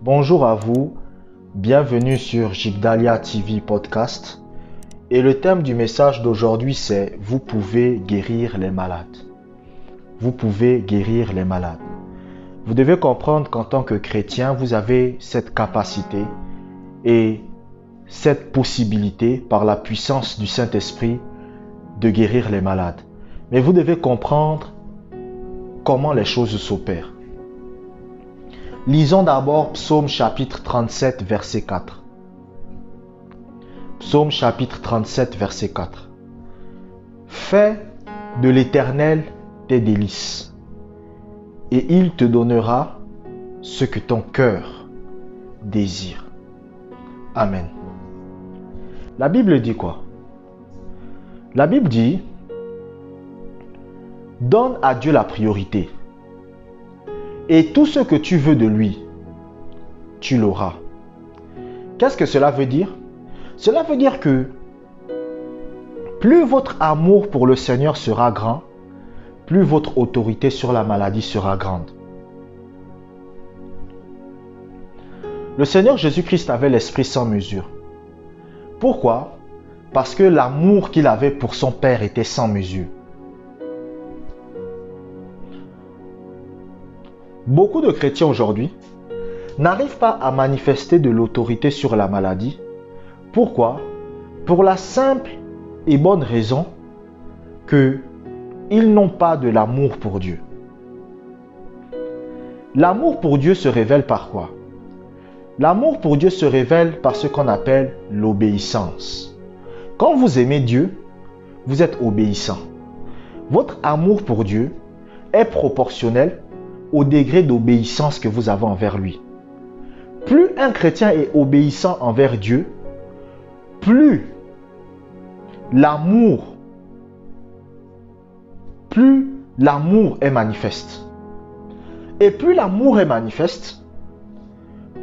Bonjour à vous, bienvenue sur Jigdalia TV Podcast. Et le thème du message d'aujourd'hui c'est « Vous pouvez guérir les malades ». Vous pouvez guérir les malades. Vous devez comprendre qu'en tant que chrétien, vous avez cette capacité et cette possibilité par la puissance du Saint-Esprit de guérir les malades. Mais vous devez comprendre comment les choses s'opèrent. Lisons d'abord Psaume chapitre 37, verset 4. Psaume chapitre 37, verset 4. Fais de l'Éternel tes délices, et il te donnera ce que ton cœur désire. Amen. La Bible dit quoi? La Bible dit, donne à Dieu la priorité. Et tout ce que tu veux de lui, tu l'auras. Qu'est-ce que cela veut dire? Cela veut dire que plus votre amour pour le Seigneur sera grand, plus votre autorité sur la maladie sera grande. Le Seigneur Jésus-Christ avait l'esprit sans mesure. Pourquoi? Parce que l'amour qu'il avait pour son Père était sans mesure. Beaucoup de chrétiens aujourd'hui n'arrivent pas à manifester de l'autorité sur la maladie. Pourquoi? Pour la simple et bonne raison qu'ils n'ont pas de l'amour pour Dieu. L'amour pour Dieu se révèle par quoi? L'amour pour Dieu se révèle par ce qu'on appelle l'obéissance. Quand vous aimez Dieu, vous êtes obéissant. Votre amour pour Dieu est proportionnel au degré d'obéissance que vous avez envers lui. Plus un chrétien est obéissant envers Dieu, plus l'amour est manifeste. Et plus l'amour est manifeste,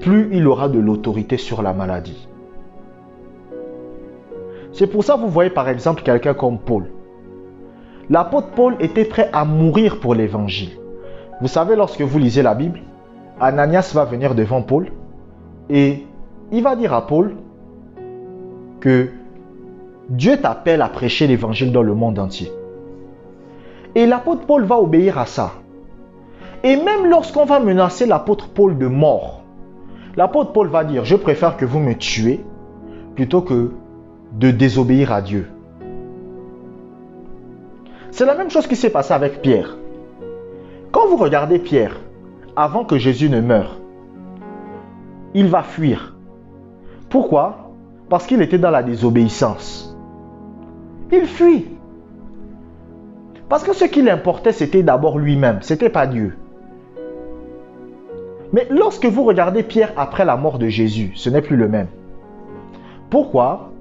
plus il aura de l'autorité sur la maladie. C'est pour ça que vous voyez par exemple quelqu'un comme Paul. L'apôtre Paul était prêt à mourir pour l'évangile. Vous savez, lorsque vous lisez la Bible, Ananias va venir devant Paul et il va dire à Paul que Dieu t'appelle à prêcher l'évangile dans le monde entier. Et l'apôtre Paul va obéir à ça. Et même lorsqu'on va menacer l'apôtre Paul de mort, l'apôtre Paul va dire, je préfère que vous me tuez plutôt que de désobéir à Dieu. C'est la même chose qui s'est passée avec Pierre. Quand vous regardez Pierre, avant que Jésus ne meure, il va fuir. Pourquoi? Parce qu'il était dans la désobéissance. Il fuit. Parce que ce qui l'importait, c'était d'abord lui-même, ce n'était pas Dieu. Mais lorsque vous regardez Pierre après la mort de Jésus, ce n'est plus le même. Pourquoi?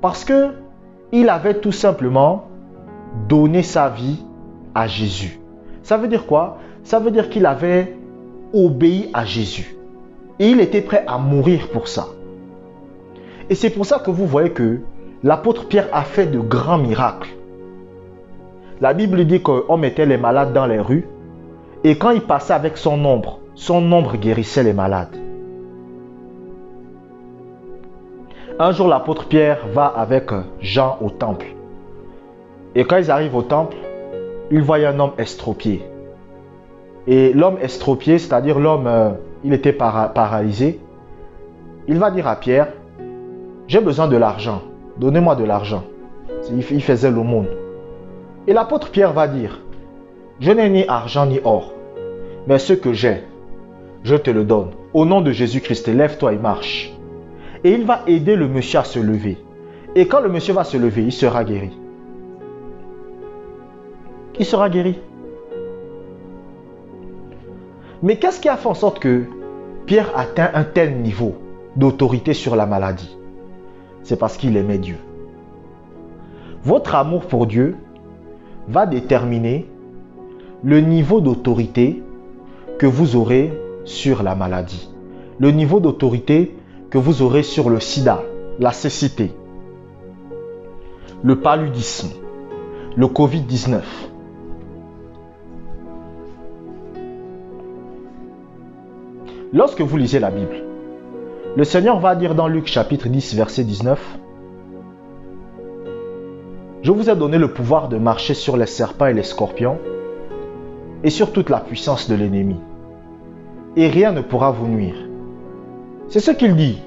Parce qu'il avait tout simplement donné sa vie à Jésus. Ça veut dire quoi? Ça veut dire qu'il avait obéi à Jésus. Et il était prêt à mourir pour ça. Et c'est pour ça que vous voyez que l'apôtre Pierre a fait de grands miracles. La Bible dit qu'on mettait les malades dans les rues. Et quand il passait avec son ombre guérissait les malades. Un jour, l'apôtre Pierre va avec Jean au temple. Et quand ils arrivent au temple, ils voient un homme estropié. Et l'homme estropié, c'est-à-dire l'homme, il était paralysé. Il va dire à Pierre, j'ai besoin de l'argent, donnez-moi de l'argent. Il faisait l'aumône. Et l'apôtre Pierre va dire, je n'ai ni argent ni or, mais ce que j'ai, je te le donne. Au nom de Jésus-Christ, lève-toi et marche. Et il va aider le monsieur à se lever. Et quand le monsieur va se lever, il sera guéri. Il sera guéri. Mais qu'est-ce qui a fait en sorte que Pierre atteint un tel niveau d'autorité sur la maladie? C'est parce qu'il aimait Dieu. Votre amour pour Dieu va déterminer le niveau d'autorité que vous aurez sur la maladie. Le niveau d'autorité que vous aurez sur le sida, la cécité, le paludisme, le Covid-19. lorsque vous lisez la Bible, le Seigneur va dire dans Luc chapitre 10, verset 19, « Je vous ai donné le pouvoir de marcher sur les serpents et les scorpions et sur toute la puissance de l'ennemi. Et rien ne pourra vous nuire. » C'est ce qu'il dit.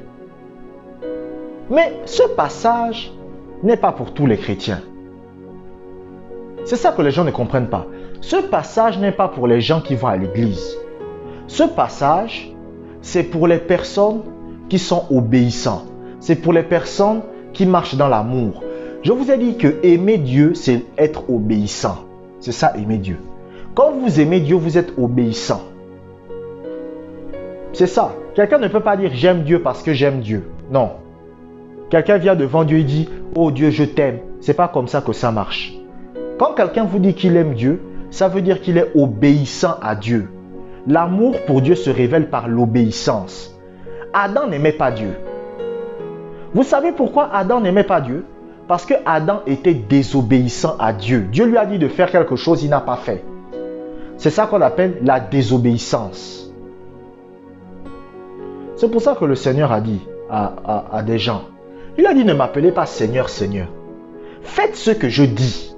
Mais ce passage n'est pas pour tous les chrétiens. C'est ça que les gens ne comprennent pas. Ce passage n'est pas pour les gens qui vont à l'église. Ce passage, c'est pour les personnes qui sont obéissants. C'est pour les personnes qui marchent dans l'amour. Je vous ai dit que aimer Dieu, c'est être obéissant. C'est ça, aimer Dieu. Quand vous aimez Dieu, vous êtes obéissant. C'est ça. Quelqu'un ne peut pas dire j'aime Dieu parce que j'aime Dieu. Non. Quelqu'un vient devant Dieu et dit oh Dieu, je t'aime. C'est pas comme ça que ça marche. Quand quelqu'un vous dit qu'il aime Dieu, ça veut dire qu'il est obéissant à Dieu. L'amour pour Dieu se révèle par l'obéissance. Adam n'aimait pas Dieu. Vous savez pourquoi Adam n'aimait pas Dieu? Parce que Adam était désobéissant à Dieu. Dieu lui a dit de faire quelque chose, il n'a pas fait. C'est ça qu'on appelle la désobéissance. C'est pour ça que le Seigneur a dit à des gens, il a dit ne m'appelez pas Seigneur, Seigneur. Faites ce que je dis.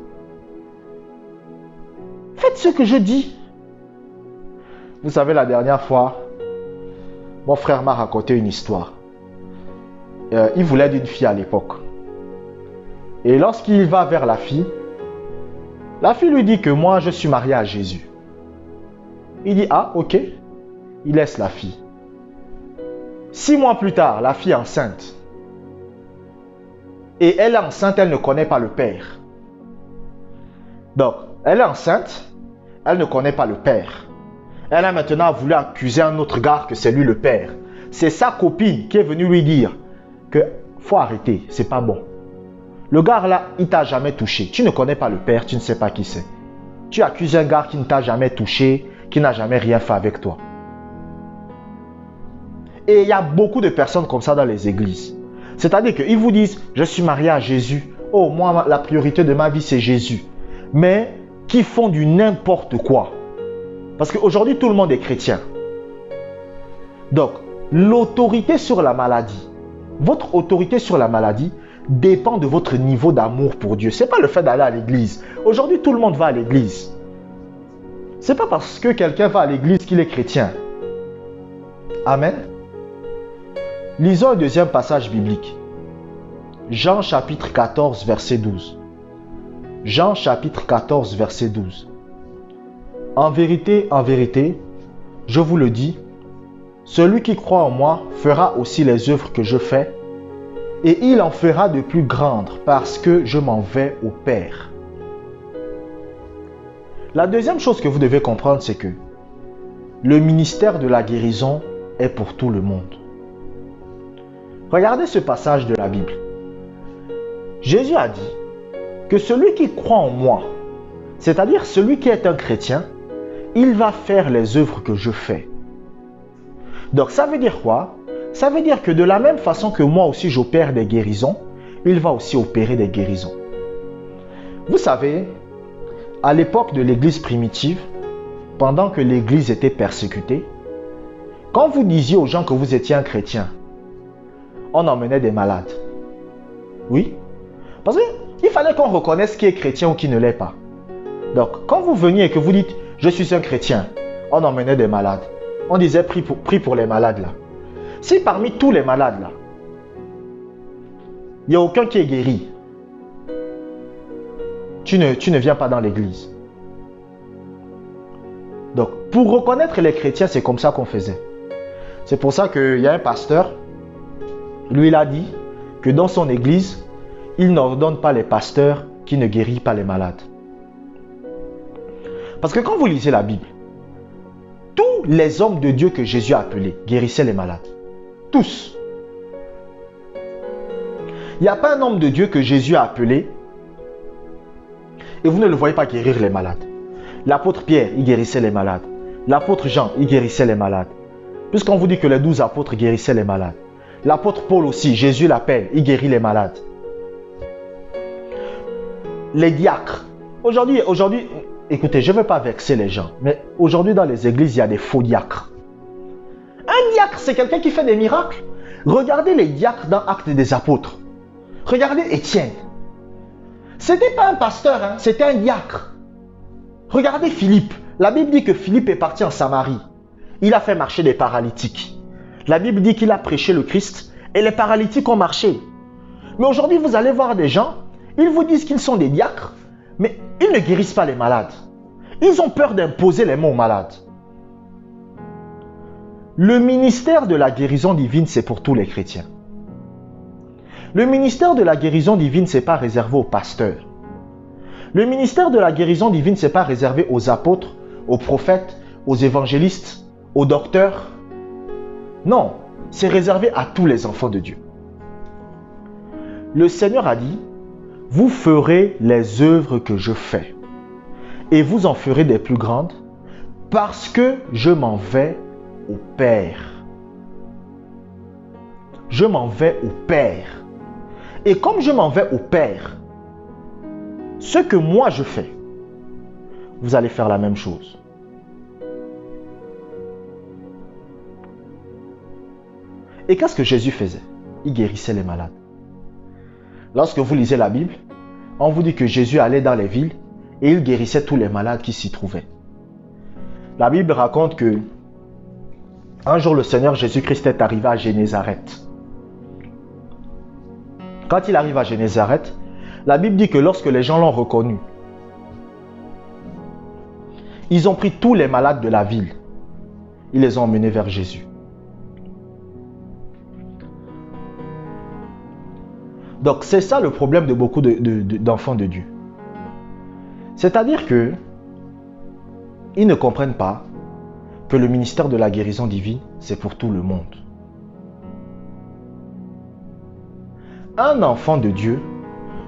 Faites ce que je dis. Vous savez, la dernière fois, mon frère m'a raconté une histoire. Il voulait d'une fille à l'époque. Et lorsqu'il va vers la fille lui dit que moi, je suis marié à Jésus. Il dit, ah, ok. Il laisse la fille. 6 mois plus tard, la fille est enceinte. Et elle est enceinte, elle ne connaît pas le père. Donc, elle est enceinte, elle ne connaît pas le père. Elle a maintenant voulu accuser un autre gars que c'est lui le père. C'est sa copine qui est venue lui dire que faut arrêter, c'est pas bon. Le gars là, il t'a jamais touché. Tu ne connais pas le père, tu ne sais pas qui c'est. Tu accuses un gars qui ne t'a jamais touché, qui n'a jamais rien fait avec toi. Et il y a beaucoup de personnes comme ça dans les églises. C'est-à-dire qu'ils vous disent, je suis marié à Jésus. Oh, moi, la priorité de ma vie, c'est Jésus. Mais qui font du n'importe quoi. Parce qu'aujourd'hui, tout le monde est chrétien. Donc, l'autorité sur la maladie, votre autorité sur la maladie dépend de votre niveau d'amour pour Dieu. Ce n'est pas le fait d'aller à l'église. Aujourd'hui, tout le monde va à l'église. Ce n'est pas parce que quelqu'un va à l'église qu'il est chrétien. Amen. Lisons un deuxième passage biblique. Jean chapitre 14, verset 12. Jean chapitre 14, verset 12. En vérité, je vous le dis, celui qui croit en moi fera aussi les œuvres que je fais, et il en fera de plus grandes parce que je m'en vais au Père. La deuxième chose que vous devez comprendre, c'est que le ministère de la guérison est pour tout le monde. Regardez ce passage de la Bible. Jésus a dit que celui qui croit en moi, c'est-à-dire celui qui est un chrétien, il va faire les œuvres que je fais. Donc ça veut dire quoi? Ça veut dire que de la même façon que moi aussi j'opère des guérisons, il va aussi opérer des guérisons. Vous savez, à l'époque de l'église primitive, pendant que l'église était persécutée, quand vous disiez aux gens que vous étiez un chrétien, on emmenait des malades. Oui, parce qu'il fallait qu'on reconnaisse qui est chrétien ou qui ne l'est pas. Donc, quand vous veniez et que vous dites « je suis un chrétien », on emmenait des malades. On disait « prie pour les malades là ». Si parmi tous les malades là, il n'y a aucun qui est guéri, tu ne viens pas dans l'église. Donc, pour reconnaître les chrétiens, c'est comme ça qu'on faisait. C'est pour ça qu'il y a un pasteur, lui il a dit que dans son église, il n'ordonne pas les pasteurs qui ne guérissent pas les malades. Parce que quand vous lisez la Bible, tous les hommes de Dieu que Jésus a appelés guérissaient les malades. Tous. Il n'y a pas un homme de Dieu que Jésus a appelé et vous ne le voyez pas guérir les malades. L'apôtre Pierre, il guérissait les malades. L'apôtre Jean, il guérissait les malades. Puisqu'on vous dit que les 12 apôtres guérissaient les malades. L'apôtre Paul aussi, Jésus l'appelle, il guérit les malades. Les diacres. Aujourd'hui, écoutez, je ne veux pas vexer les gens, mais aujourd'hui dans les églises, il y a des faux diacres. Un diacre, c'est quelqu'un qui fait des miracles. Regardez les diacres dans Actes des Apôtres. Regardez Étienne. C'était pas un pasteur, hein, c'était un diacre. Regardez Philippe. La Bible dit que Philippe est parti en Samarie. Il a fait marcher des paralytiques. La Bible dit qu'il a prêché le Christ et les paralytiques ont marché. Mais aujourd'hui, vous allez voir des gens, ils vous disent qu'ils sont des diacres, mais ils ne guérissent pas les malades. Ils ont peur d'imposer les mots aux malades. Le ministère de la guérison divine, c'est pour tous les chrétiens. Le ministère de la guérison divine, ce n'est pas réservé aux pasteurs. Le ministère de la guérison divine, ce n'est pas réservé aux apôtres, aux prophètes, aux évangélistes, aux docteurs. Non, c'est réservé à tous les enfants de Dieu. Le Seigneur a dit, vous ferez les œuvres que je fais et vous en ferez des plus grandes parce que je m'en vais au Père. Je m'en vais au Père. Et comme je m'en vais au Père, ce que moi je fais, vous allez faire la même chose. Et qu'est-ce que Jésus faisait? Il guérissait les malades. Lorsque vous lisez la Bible, on vous dit que Jésus allait dans les villes et il guérissait tous les malades qui s'y trouvaient. La Bible raconte que un jour le Seigneur Jésus-Christ est arrivé à Génézareth. Quand il arrive à Génézareth, la Bible dit que lorsque les gens l'ont reconnu, ils ont pris tous les malades de la ville. Ils les ont emmenés vers Jésus. Donc c'est ça le problème de beaucoup d'enfants de Dieu. C'est-à-dire que ils ne comprennent pas que le ministère de la guérison divine, c'est pour tout le monde. Un enfant de Dieu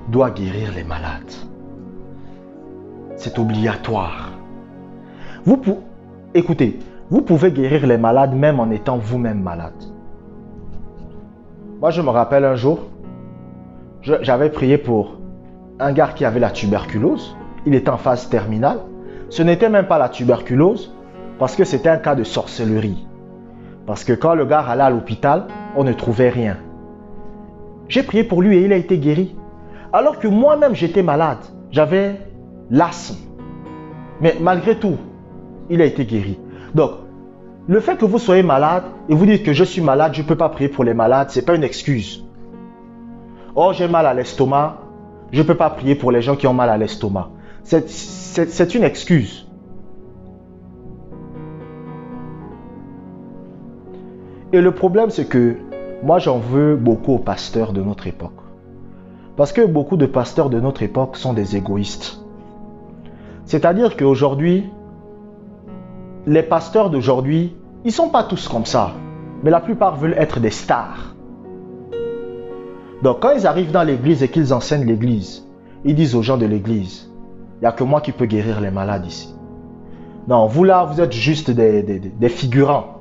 doit guérir les malades. C'est obligatoire. Écoutez, vous pouvez guérir les malades même en étant vous-même malade. Moi, je me rappelle un jour, j'avais prié pour un gars qui avait la tuberculose. Il était en phase terminale. Ce n'était même pas la tuberculose parce que c'était un cas de sorcellerie. Parce que quand le gars allait à l'hôpital, on ne trouvait rien. J'ai prié pour lui et il a été guéri. Alors que moi-même j'étais malade. J'avais l'asthme. Mais malgré tout, il a été guéri. Donc, le fait que vous soyez malade et vous dites que je suis malade, je ne peux pas prier pour les malades, ce n'est pas une excuse. Oh, j'ai mal à l'estomac, je ne peux pas prier pour les gens qui ont mal à l'estomac. C'est une excuse. Et le problème, c'est que moi, j'en veux beaucoup aux pasteurs de notre époque. Parce que beaucoup de pasteurs de notre époque sont des égoïstes. C'est-à-dire qu'aujourd'hui, les pasteurs d'aujourd'hui, ils ne sont pas tous comme ça. Mais la plupart veulent être des stars. Donc, quand ils arrivent dans l'église et qu'ils enseignent l'église, ils disent aux gens de l'église, il n'y a que moi qui peux guérir les malades ici. Non, vous là, vous êtes juste des figurants.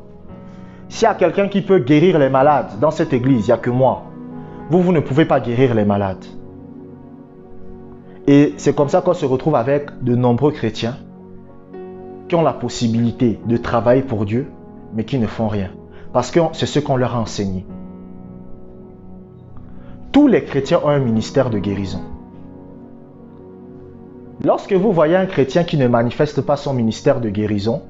S'il y a quelqu'un qui peut guérir les malades dans cette église, il n'y a que moi. Vous ne pouvez pas guérir les malades. Et c'est comme ça qu'on se retrouve avec de nombreux chrétiens qui ont la possibilité de travailler pour Dieu, mais qui ne font rien. Parce que c'est ce qu'on leur a enseigné. Tous les chrétiens ont un ministère de guérison. Lorsque vous voyez un chrétien qui ne manifeste pas son ministère de guérison,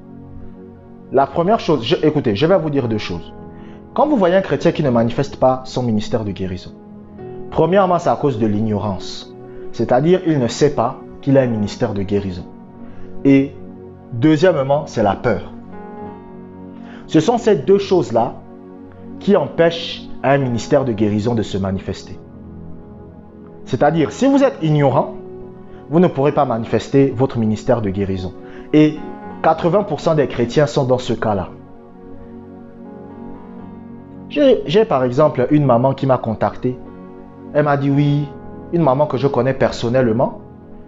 la première chose, écoutez, je vais vous dire deux choses. Quand vous voyez un chrétien qui ne manifeste pas son ministère de guérison, premièrement, c'est à cause de l'ignorance. C'est-à-dire, il ne sait pas qu'il a un ministère de guérison. Et deuxièmement, c'est la peur. Ce sont ces deux choses-là qui empêchent un ministère de guérison de se manifester. C'est-à-dire, si vous êtes ignorant, vous ne pourrez pas manifester votre ministère de guérison. Et 80% des chrétiens sont dans ce cas-là. J'ai par exemple une maman qui m'a contacté. Elle m'a dit oui, une maman que je connais personnellement.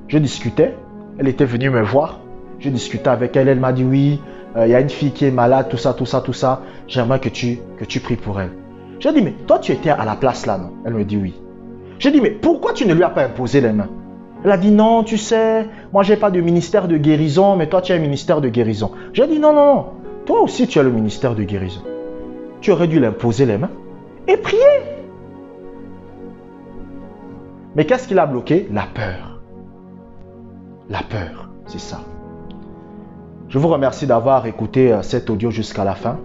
Je discutais, elle était venue me voir. Je discutais avec elle, elle m'a dit oui, il y a une fille qui est malade, tout ça. J'aimerais que tu pries pour elle. J'ai dit, mais toi tu étais à la place là, non? Elle me dit oui. J'ai dit, mais pourquoi tu ne lui as pas imposé les mains? Elle a dit, non, tu sais, moi j'ai pas de ministère de guérison, mais toi tu as un ministère de guérison. J'ai dit, non, toi aussi tu as le ministère de guérison. tu aurais dû l'imposer les mains et prier. Mais qu'est-ce qui l'a bloqué? La peur. La peur, c'est ça. Je vous remercie d'avoir écouté cet audio jusqu'à la fin.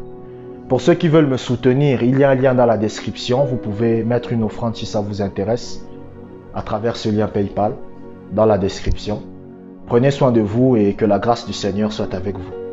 Pour ceux qui veulent me soutenir, il y a un lien dans la description. Vous pouvez mettre une offrande si ça vous intéresse à travers ce lien PayPal dans la description. Prenez soin de vous et que la grâce du Seigneur soit avec vous.